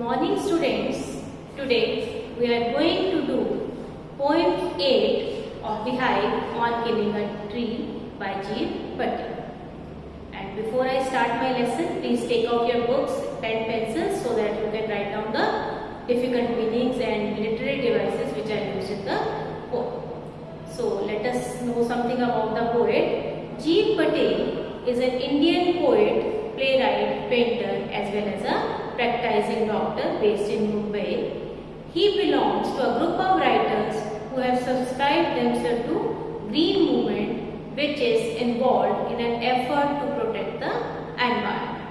morning students. Today we are going to do poem 8 of Beehive on Killing a Tree by Jeev Patel. And before I start my lesson, please take out your books, pen, pencils so that you can write down the difficult meanings and literary devices which are used in the poem. So let us know something about the poet. Jeev Patel is an Indian poet, playwright, painter as well as a practicing doctor based in Mumbai. He belongs to a group of writers who have subscribed themselves to Green Movement, which is involved in an effort to protect the environment.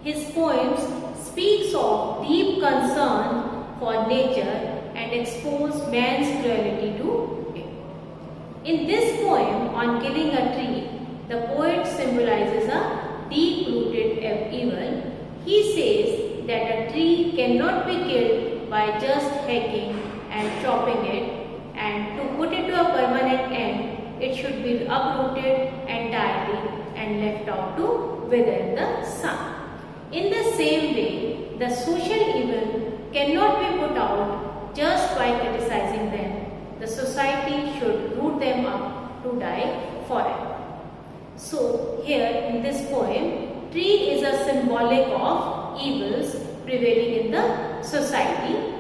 His poems speaks of deep concern for nature and expose man's cruelty to it. In this poem on killing a tree, the poet symbolizes a deep-rooted evil. He says that a tree cannot be killed by just hacking and chopping it, and to put it to a permanent end, it should be uprooted entirely and left out to wither in the sun. In the same way, the social evil cannot be put out just by criticizing them. The society should root them up to die forever. So, here in this poem, tree is a symbolic of evils prevailing in the society.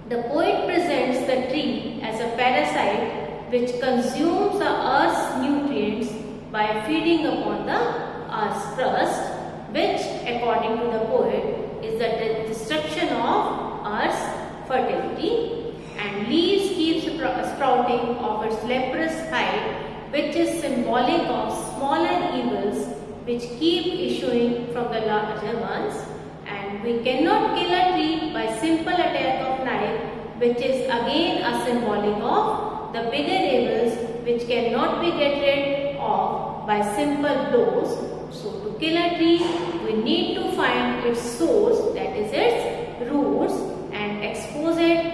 The poet presents the tree as a parasite which consumes the earth's nutrients by feeding upon the earth's crust, which according to the poet is the destruction of earth's fertility, and leaves keep sprouting of its leprous height, which is symbolic of smaller evils which keep issuing from the larger ones. And we cannot kill a tree by simple attack of knife, which is again a symbolic of the bigger evils which cannot be get rid of by simple blows. So to kill a tree, we need to find its source, that is its roots, and expose it,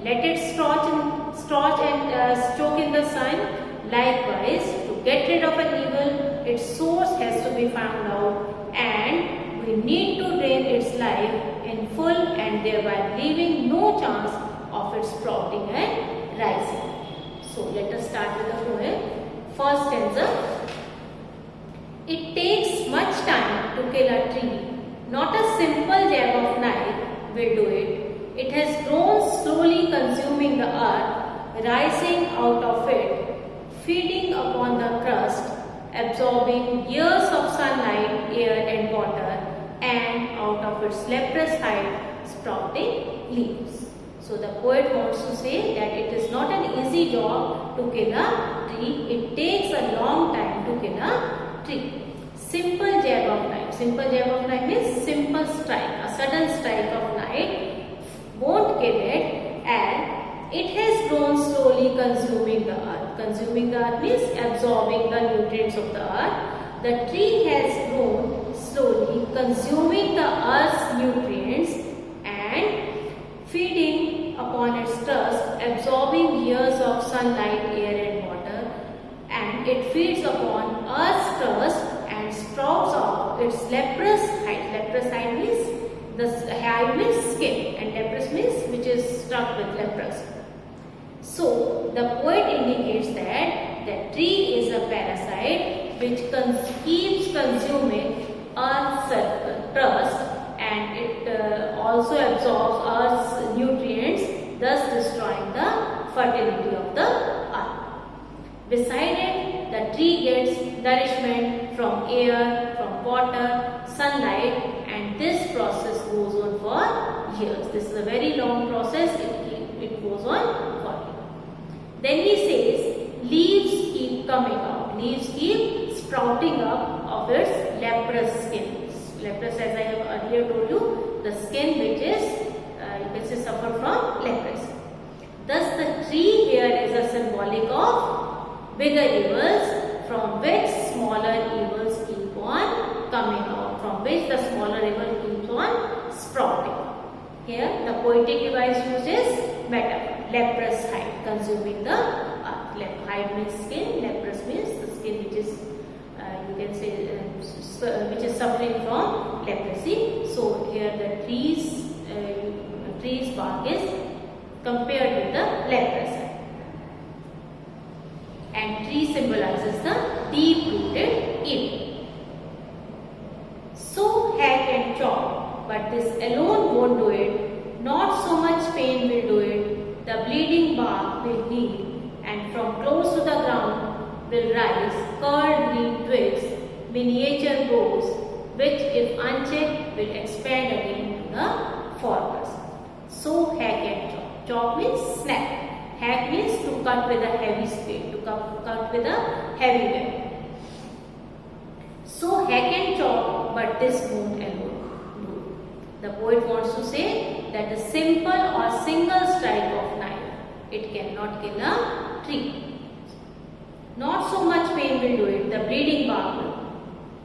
let it scorch and soak in the sun. Likewise, to get rid of an evil, its source has to be found out, and we need to drain its life in full and thereby leaving no chance of its sprouting and rising. So let us start with the poem. First stanza. It takes much time to kill a tree. Not a simple jab of knife will do it. It has grown slowly consuming the earth, rising out of it, feeding upon the crust, absorbing years of sunlight, air and water, and out of its leprous height, sprouting leaves. So the poet wants to say that it is not an easy job to kill a tree. It takes a long time to kill a tree. Simple jab of knife. Simple jab of knife means simple strike. A sudden strike of knife won't kill it, and it has grown slowly consuming the earth. Consuming the earth means absorbing the nutrients of the earth. The tree has grown slowly consuming the earth's nutrients and feeding upon its crust, absorbing years of sunlight, air and water, and it feeds upon earth's crust and sprouts off its leprous height. Leprous height means the height means skin, and leprous means which is struck with leprosy. So the poet indicates that the tree is a parasite which keeps consuming earth's crust, and it also absorbs earth's nutrients, thus destroying the fertility of the earth. Beside it, the tree gets nourishment from air, from water, sunlight, and this process goes on for years. This is a very long process. It goes on for years. Then he says, leaves keep coming out. Leaves keep sprouting up of its leprous skin. Leprous, as I have earlier told you, the skin which is, you can say, suffer from leprosy. Thus the tree here is a symbolic of bigger evils from which smaller evils keep on coming out, from which the smaller evil keeps on sprouting. Here the poetic device uses metaphor. Leprous height, consuming the earth. Height means skin, leprous means the skin which is, you can say, which is suffering from leprosy. So here the tree's bark is compared with the leprosy. And tree symbolizes the deep-rooted evil. So hack and chop, but this alone won't do it. Not so much pain will do it. The bleeding bark will heal, and from close to the ground will rise curled green twigs, miniature boughs, which if unchecked will expand again to the forest. So hack and chop. Chop means snap. Hack means to cut with a heavy spade, to cut with a heavy weapon. So hack and chop, but this won't alone do. The poet wants to say that the simple or single strike of knife, it cannot kill a tree. Not so much pain will do it, the bleeding bark will.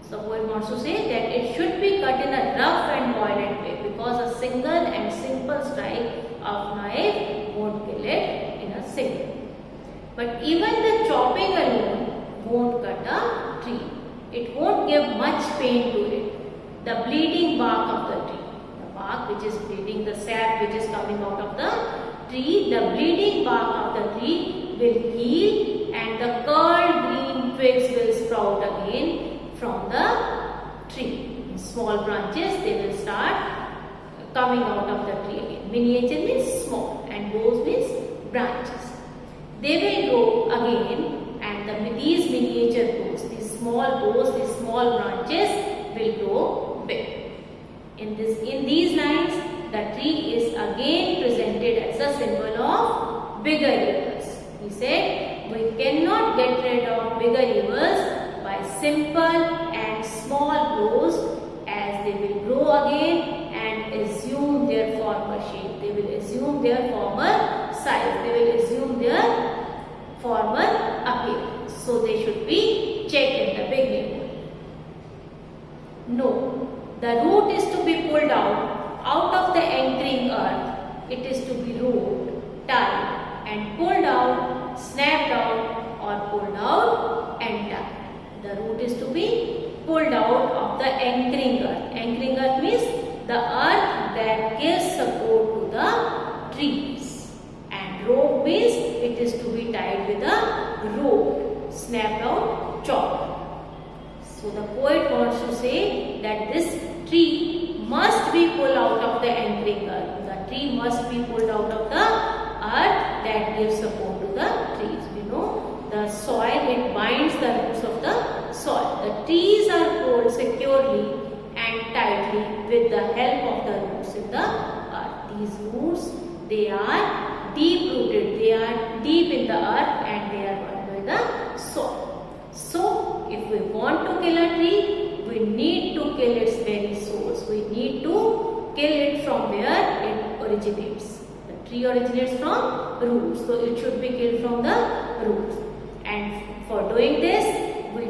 So the poet wants to say that it should be cut in a rough and violent way, because a single and simple strike of knife won't kill it in a single. But even the chopping alone won't cut a tree. It won't give much pain to it. The bleeding bark of the tree, the bark which is bleeding, the sap which is coming out of the tree, the bleeding bark of the tree will heal, and the curled green twigs will sprout again from the tree. In small branches they will start coming out of the tree again. Miniature means small and boughs means branches. They will grow again, and these miniature boughs, these small boughs, these small branches will grow big. In these lines, the tree is again presented as a symbol of bigger evils. He said, we cannot get rid of bigger evils by simple and small blows, as they will grow again and assume their former shape. They will assume their former size. They will assume their former appearance. So they should be checked in the beginning. No, the root is to be pulled out of the anchoring earth. It is to be rolled, tied, and pulled out, snapped out, or pulled out and tied. The root is to be pulled out of the anchoring earth. Anchoring earth means the earth that gives support to the trees. And rope means it is to be tied with a rope, snapped out, chopped. So the poet wants to say that this tree must be pulled out of the anchoring earth. The tree must be pulled out of the earth that gives support to the trees. We know the soil, it binds the roots of the soil. The trees are pulled securely and tightly with the help of the roots in the earth. These roots, they are deep rooted. They are deep in the earth and they are under the soil. So, if we want to kill a tree, we need to kill its very source. We need to kill it from where it originates. The tree originates from roots, so it should be killed from the roots. And for doing this, we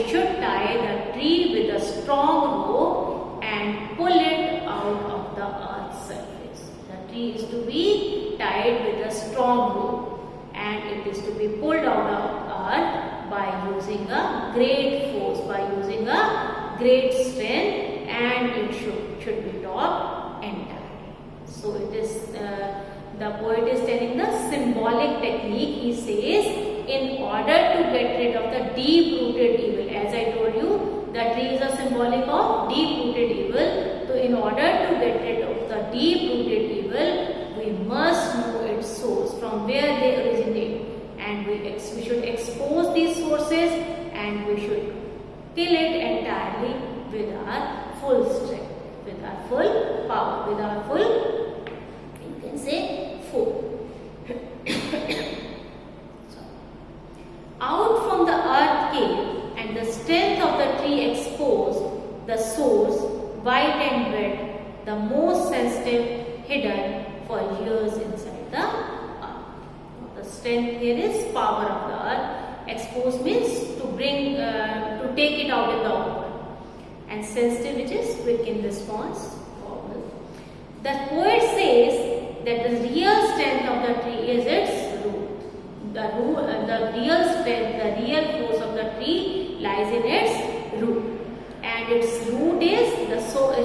should tie the tree with a strong rope and pull it out of the earth's surface. The tree is to be tied with a strong rope and it is to be pulled out of earth by using a great force, by using a great strength, and it should be topped and tied. So it is the poet is telling the symbolic technique. He says, in order to get rid of the deep-rooted evil, as I told you, the trees are symbolic of deep-rooted evil. So in order to get rid of the deep-rooted evil, we must know its source, from where they originate, and we should expose these sources and we should kill it entirely with our full strength, with our full power, with our full, you can say, full. Out from the earth cave and the strength of the tree exposed, the source, white and red, the most sensitive, hidden for years inside the earth. The strength here is power of the earth. Exposed means to bring, to take it out in the open. And sensitive, which is quick in response. The poet says that the real strength of the tree is its root. The real strength, the real force of the tree lies in its root. And and its root is its source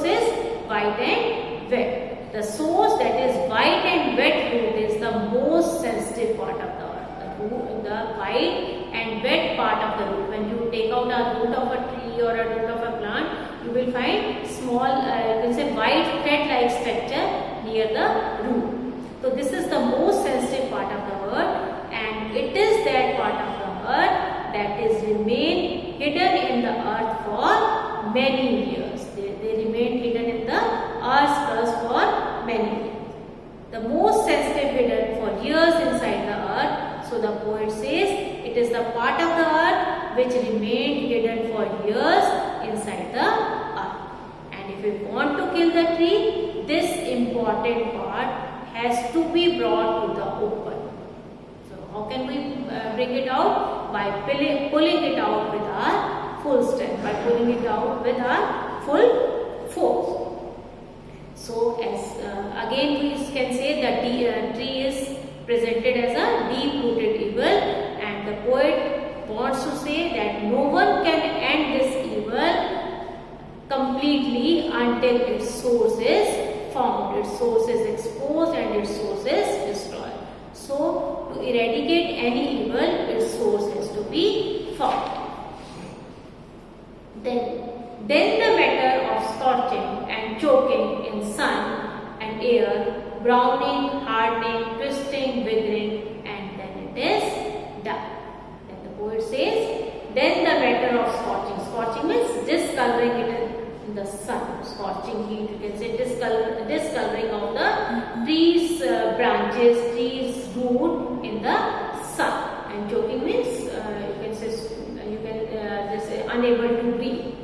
is white and wet. The source, that is white and wet root, is the most sensitive part of the earth. The white and wet part of the root. When you take out a root of a tree or a root of a plant, you will find small, you can say white thread-like structure near the root. So this is the most sensitive part of the earth, and it is that part of the earth that is remain hidden in the earth for many years. They remain hidden in the earth's crust for many years. The most sensitive hidden for years inside the earth. So the poet says it is the part of the earth which remained hidden for years inside the earth. And if we want to kill the tree, this important part has to be brought to the open. So how can we bring it out? By pulling it out with our full strength, by pulling it out with our full force. So as again we can say that the tree is presented as a deep-rooted evil, and the poet wants to say that no one can end this evil completely until its source is found, its source is exposed and its source is destroyed. So to eradicate any evil, its source has to be found. Then the matter of scorching and choking in sun and air, browning, hardening, twisting, withering, and then it is done. Then the poet says, then the matter of scorching. Scorching means discoloring it in the sun. Scorching heat, you can say discoloring of the trees, branches, trees, root in the sun. And choking means just say unable to breathe.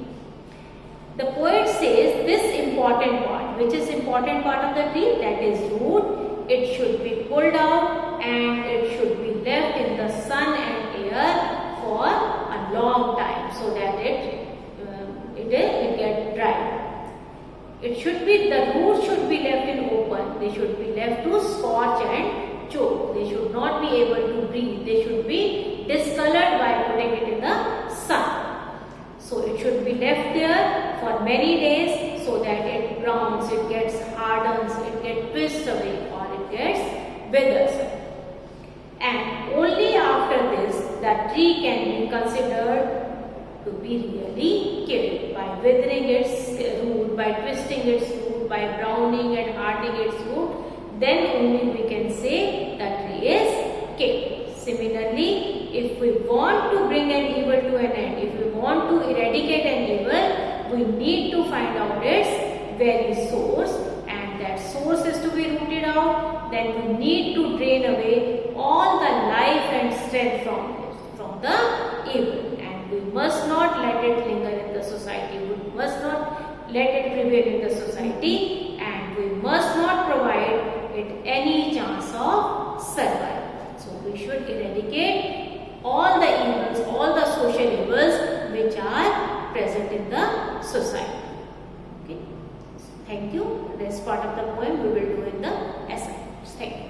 The poet says this important part, which is important part of the tree, that is root, it should be pulled out and it should be left in the sun and air for a long time so that it get dry. It should be, the roots should be left in open. They should be left to scorch and choke. They should not be able to breathe. They should be discolored by putting it in the sun. So it should be left there for many days so that it browns, it gets hardens, it gets twisted away, or it gets withers. And only after this the tree can be considered to be really killed, by withering its root, by twisting its root, by browning and hardening its root. Then only we can say the tree is killed. Similarly, if we want to bring an evil to an end, if we want to eradicate an evil, we need to find out its very source, and that source is to be rooted out. Then we need to drain away all the life and strength from the evil, and we must not let it linger in the society. We must not let it prevail in the society, and we must not provide it any chance of survival. So we should eradicate all the evils, all the social evils which are present in the society. Okay. Thank you. This part of the poem we will do in the assignments. Thank you.